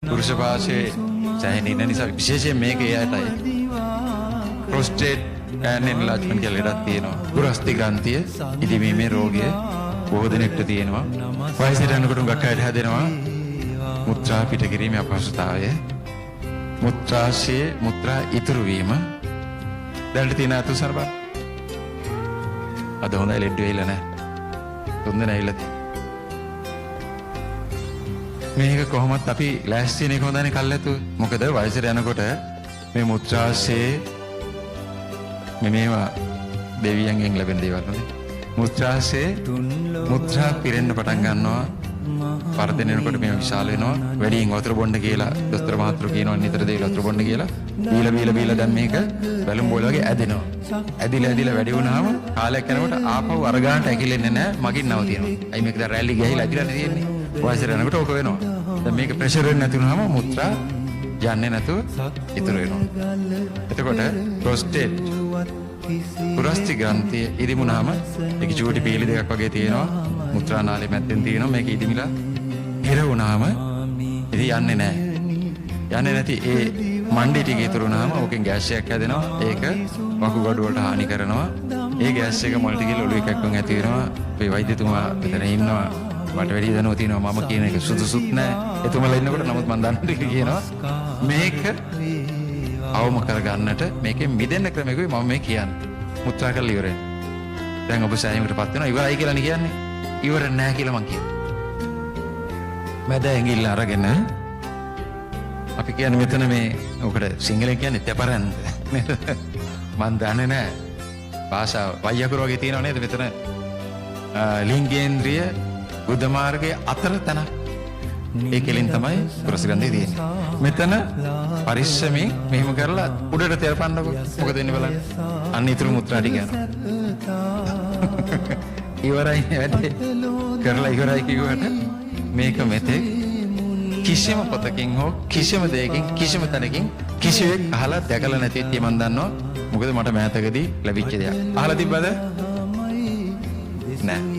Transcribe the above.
පුරුෂ භාෂයේ සෑහෙන ඉන්න නිසා විශේෂයෙන් මේකේ ඇයටයි ප්‍රොස්ටේට් එන්ලාර්ජ්මන්ට් කියලා එකක් තියෙනවා. පුරස්ති ග්‍රන්ථිය ඉදිමීමේ රෝගය බොහෝ දෙනෙක්ට තියෙනවා. වයසට යනකොට උගක් අයට හැදෙනවා මුත්‍රා පිට කිරීමේ අපහසුතාවය. මුත්‍රා ඉතුරු වීම දැනට තියෙන අතුසර බා. අද හොඳයි ලෙඩ වෙයිලා නැහැ. තුන්දෙනා ඇවිල්ලා මේක කොහොමත් අපි ලෑස්ති වෙන එක හොඳනේ කල්ැතු. මොකද වයසට යනකොට මේ මුත්‍රාශයේ මේවා දෙවියන්ගෙන් ලැබෙන දේවල් නේ. මුත්‍රාශයේ මුත්‍රා පිරෙන්න පටන් ගන්නවා. පරදිනනකොට මේ විශාල වෙනවා. වැඩියෙන් වතුර බොන්න කියලා දොස්තර මහතුරු කියනවා නිතර දෙවිල වතුර බොන්න කියලා. බීලා දැන් මේක බැලුම් බෝල වගේ ඇදෙනවා. ඇදිලා වැඩි වුණාම කාලයක් යනකොට ආපහු අර ගන්නට ඇකිලෙන්නේ නැහැ. මගින් නවතිනවා. අයි මේක දැන් රැලි ගිහිලා ඇදිලානේ තියෙන්නේ. වයසට යනකොට ඕක වෙනවා. දැන් මේක ප්‍රෙෂර් එක නැති වුණාම මුත්‍රා යන්නේ නැතුව ඉතුරු වෙනවා. එතකොට ප්‍රොස්ටේට් පුරස්ති ග්‍රන්ථිය ඉදිමුණාම ඒක චූටි පීලි දෙකක් වගේ තියෙනවා. මුත්‍රා නාලයේ මැද්දෙන් තියෙනවා. මේක ඉදිමිලා හිර වුණාම ඉතින් යන්නේ නැහැ. යන්නේ නැති ඒ මණ්ඩි ටික ඉතුරු වුණාම ඕකෙන් ගෑස් එකක් හැදෙනවා. ඒක වකුගඩු වලට හානි කරනවා. ඒ ගෑස් එක මොළට ගිහලා ඔළුවේ කැක්කුම් ඇති වෙනවා. අපේ වෛද්‍යතුමා මෙතන ඉන්නවා. මට වැඩි දැනුව තියෙනවා මම කියන එක සුදුසුත් නැහැ. එතුමලා ඉන්නකොට නමුත් මම දන්න ටික කියනවා. මේක අවම කරගන්නට මේකෙන් මිදෙන්න ක්‍රමයකුයි මම මේ කියන්නේ. මුත්‍රා කරලා ඉවරයි. දැන් ඔබ සෑහීමකටපත් වෙනවා. ඉවරයි කියලා නේ කියන්නේ. ඉවර නැහැ කියලා මං කියනවා. මැද ඇඟිල්ල අරගෙන අපි කියන්නේ මෙතන මේ ඔකට සිංහලෙන් කියන්නේ තෙපරන්ද. මං දන්නේ නැහැ. භාෂාව වයියකුර වගේ තියෙනව නේද මෙතන ලිංගේන්ද්‍රිය බුද්ධ මාර්ගයේ අතර තැන. ඒ කෙලින් තමයි පුරස්ගන්ධය තියෙන්නේ. මෙතන පරිස්සමෙන් මෙහෙම කරලා උඩට තෙරපන්නකො. මොකද වෙන්නේ බලන්න. අන්න ඉතුරු මුත්‍රා ටික යනවා. ඉවරයි වැඩේ. කරලා ඉවරයි කිව්වට මේක මෙතෙක් කිසිම පොතකින් හෝ කිසිම දෙයකින් කිසිම තැනකින් කිසිවෙක් අහලා දැකලා නැති ඉතින් මම දන්නවා. මොකද මට මෑතකදී ලැබිච්ච දෙයක්. අහලා තිබ්බද? නෑ.